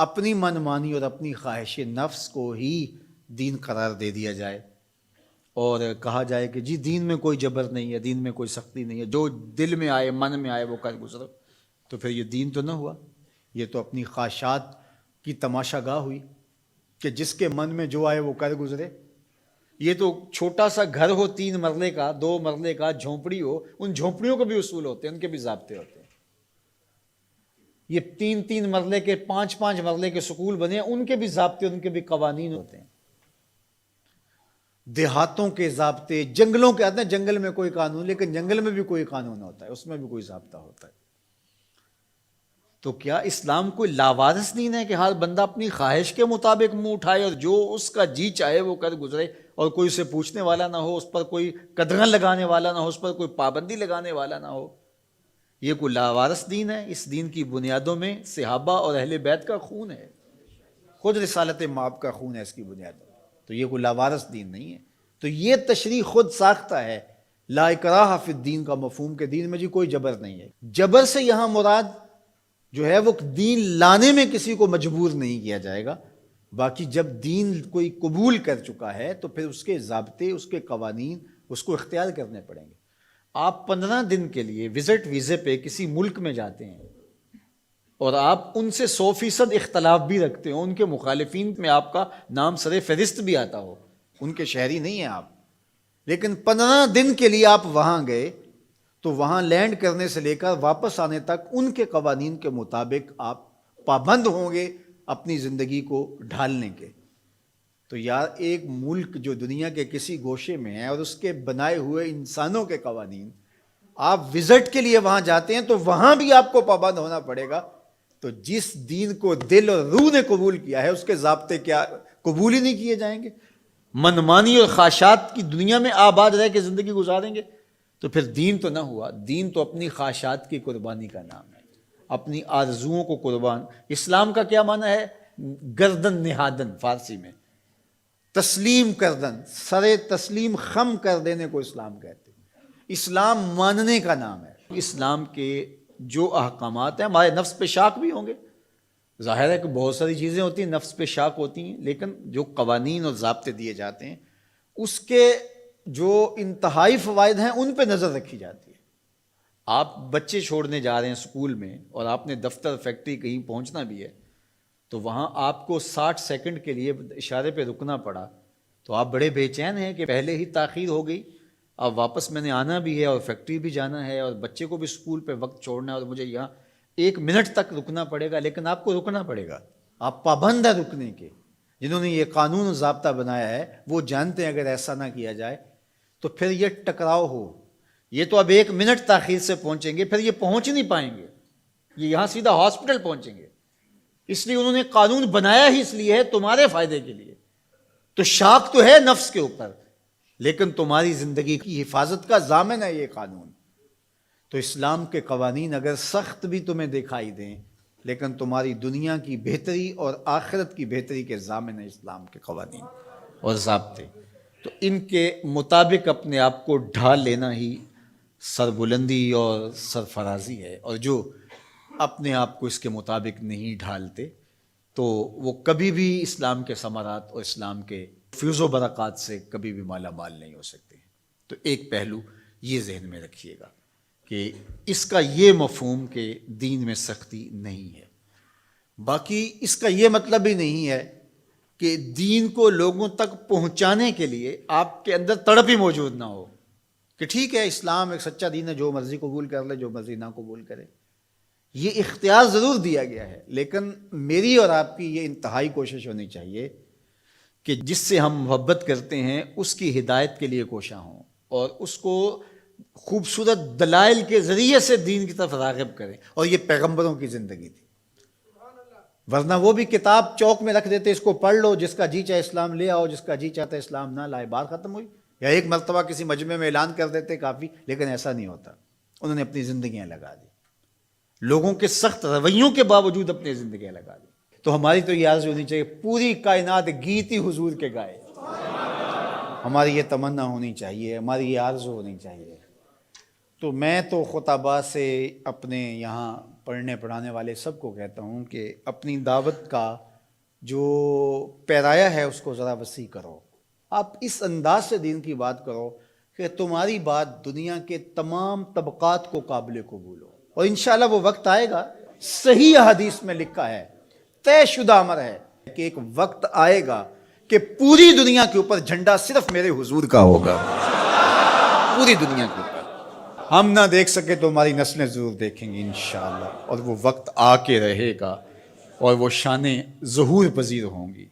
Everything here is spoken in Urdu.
اپنی من مانی اور اپنی خواہش نفس کو ہی دین قرار دے دیا جائے اور کہا جائے کہ جی دین میں کوئی جبر نہیں ہے، دین میں کوئی سختی نہیں ہے، جو دل میں آئے من میں آئے وہ کر گزرو، تو پھر یہ دین تو نہ ہوا، یہ تو اپنی خواہشات کی تماشا گاہ ہوئی کہ جس کے من میں جو آئے وہ کر گزرے۔ یہ تو چھوٹا سا گھر ہو 3 مرلے کا 2 مرلے کا، جھونپڑی ہو، ان جھونپڑیوں کو بھی اصول ہوتے ہیں، ان کے بھی ضابطے ہوتے ہیں۔ یہ 3 مرلے کے 5 مرلے کے سکول بنے ہیں، ان کے بھی ضابطے، ان کے بھی قوانین ہوتے ہیں۔ دیہاتوں کے ضابطے، جنگلوں کے آتے ہیں، جنگل میں کوئی قانون، لیکن جنگل میں بھی کوئی قانون ہوتا ہے، اس میں بھی کوئی ضابطہ ہوتا ہے۔ تو کیا اسلام کوئی لاوارث دین ہے کہ ہر بندہ اپنی خواہش کے مطابق منہ اٹھائے اور جو اس کا جی چاہے وہ کر گزرے، اور کوئی اسے پوچھنے والا نہ ہو، اس پر کوئی قدغن لگانے والا نہ ہو، اس پر کوئی پابندی لگانے والا نہ ہو؟ یہ کوئی لاوارث دین ہے؟ اس دین کی بنیادوں میں صحابہ اور اہل بیت کا خون ہے، خود رسالت مآب کا خون ہے اس کی بنیادوں میں، تو یہ کوئی لاوارث دین نہیں ہے۔ تو یہ تشریح خود ساختہ ہے لا اکراہ فی الدین کا مفہوم، کہ دین میں جی کوئی جبر نہیں ہے۔ جبر سے یہاں مراد جو ہے وہ دین لانے میں کسی کو مجبور نہیں کیا جائے گا، باقی جب دین کوئی قبول کر چکا ہے تو پھر اس کے ضابطے، اس کے قوانین اس کو اختیار کرنے پڑیں گے۔ آپ 15 دن کے لیے وزٹ ویزے پہ کسی ملک میں جاتے ہیں اور آپ ان سے 100% اختلاف بھی رکھتے ہو، ان کے مخالفین میں آپ کا نام سر فہرست بھی آتا ہو، ان کے شہری نہیں ہیں آپ، لیکن 15 دن کے لیے آپ وہاں گئے تو وہاں لینڈ کرنے سے لے کر واپس آنے تک ان کے قوانین کے مطابق آپ پابند ہوں گے اپنی زندگی کو ڈھالنے کے۔ تو یار ایک ملک جو دنیا کے کسی گوشے میں ہے اور اس کے بنائے ہوئے انسانوں کے قوانین، آپ وزٹ کے لیے وہاں جاتے ہیں تو وہاں بھی آپ کو پابند ہونا پڑے گا۔ تو جس دین کو دل اور روح نے قبول کیا ہے اس کے ضابطے کیا قبول ہی نہیں کیے جائیں گے؟ منمانی اور خواہشات کی دنیا میں آباد رہ کے زندگی گزاریں گے تو پھر دین تو نہ ہوا۔ دین تو اپنی خواہشات کی قربانی کا نام ہے، اپنی آرزوؤں کو قربان۔ اسلام کا کیا معنی ہے؟ گردن نہادن، فارسی میں تسلیم کردن، سر تسلیم خم کر دینے کو اسلام کہتے ہیں۔ اسلام ماننے کا نام ہے۔ اسلام کے جو احکامات ہیں، ہمارے نفس پہ شاک بھی ہوں گے، ظاہر ہے کہ بہت ساری چیزیں ہوتی ہیں نفس پہ شاک ہوتی ہیں، لیکن جو قوانین اور ضابطے دیے جاتے ہیں اس کے جو انتہائی فوائد ہیں ان پہ نظر رکھی جاتی ہے۔ آپ بچے چھوڑنے جا رہے ہیں اسکول میں اور آپ نے دفتر فیکٹری کہیں پہنچنا بھی ہے تو وہاں آپ کو 60 سیکنڈ کے لیے اشارے پہ رکنا پڑا تو آپ بڑے بے چین ہیں کہ پہلے ہی تاخیر ہو گئی، اب واپس میں نے آنا بھی ہے اور فیکٹری بھی جانا ہے اور بچے کو بھی اسکول پہ وقت چھوڑنا ہے اور مجھے یہاں 1 منٹ تک رکنا پڑے گا، لیکن آپ کو رکنا پڑے گا، آپ پابند ہیں رکنے کے۔ جنہوں نے یہ قانون و ضابطہ بنایا ہے وہ جانتے ہیں اگر ایسا نہ کیا جائے تو پھر یہ ٹکراؤ ہو، یہ تو اب 1 منٹ تاخیر سے پہنچیں گے، پھر یہ پہنچ نہیں پائیں گے، یہ یہاں سیدھا ہاسپٹل پہنچیں گے۔ اس لیے انہوں نے قانون بنایا ہی اس لیے ہے تمہارے فائدے کے لیے۔ تو شاک تو ہے نفس کے اوپر، لیکن تمہاری زندگی کی حفاظت کا ضامن ہے یہ قانون۔ تو اسلام کے قوانین اگر سخت بھی تمہیں دکھائی دیں لیکن تمہاری دنیا کی بہتری اور آخرت کی بہتری کے ضامن ہے اسلام کے قوانین اور ضابطے۔ تو ان کے مطابق اپنے آپ کو ڈھال لینا ہی سربلندی اور سرفرازی ہے، اور جو اپنے آپ کو اس کے مطابق نہیں ڈھالتے تو وہ کبھی بھی اسلام کے ثمرات اور اسلام کے فیض و برکات سے کبھی بھی مالا مال نہیں ہو سکتے۔ تو ایک پہلو یہ ذہن میں رکھیے گا کہ اس کا یہ مفہوم کہ دین میں سختی نہیں ہے۔ باقی اس کا یہ مطلب ہی نہیں ہے کہ دین کو لوگوں تک پہنچانے کے لیے آپ کے اندر تڑپ ہی موجود نہ ہو کہ ٹھیک ہے اسلام ایک سچا دین ہے، جو مرضی قبول کر لے، جو مرضی نہ قبول کرے۔ یہ اختیار ضرور دیا گیا ہے، لیکن میری اور آپ کی یہ انتہائی کوشش ہونی چاہیے کہ جس سے ہم محبت کرتے ہیں اس کی ہدایت کے لیے کوشاں ہوں اور اس کو خوبصورت دلائل کے ذریعے سے دین کی طرف راغب کریں، اور یہ پیغمبروں کی زندگی تھی۔ ورنہ وہ بھی کتاب چوک میں رکھ دیتے، اس کو پڑھ لو، جس کا جی چاہے اسلام لے آؤ، جس کا جی چاہتا ہے اسلام نہ لائے، بات ختم ہوئی۔ یا ایک مرتبہ کسی مجمع میں اعلان کر دیتے کافی، لیکن ایسا نہیں ہوتا، انہوں نے اپنی زندگیاں لگا دی، لوگوں کے سخت رویوں کے باوجود اپنی زندگیاں لگا دی۔ تو ہماری تو یہ آرزو ہونی چاہیے پوری کائنات گیتی حضور کے گائے، ہماری یہ تمنا ہونی چاہیے، ہماری یہ آرزو ہونی چاہیے۔ تو میں تو خطبہ سے اپنے یہاں پڑھنے پڑھانے والے سب کو کہتا ہوں کہ اپنی دعوت کا جو پیرایا ہے اس کو ذرا وسیع کرو. آپ اس انداز سے دین کی بات کرو کہ تمہاری بات دنیا کے تمام طبقات کو قابل قبول ہو. اور انشاءاللہ وہ وقت آئے گا، صحیح حدیث میں لکھا ہے، طے شدہ امر ہے کہ ایک وقت آئے گا کہ پوری دنیا کے اوپر جھنڈا صرف میرے حضور کا ہوگا. پوری دنیا کے اوپر ہم نہ دیکھ سکے تو ہماری نسلیں ضرور دیکھیں گی انشاءاللہ، اور وہ وقت آ کے رہے گا اور وہ شانیں ظہور پذیر ہوں گی.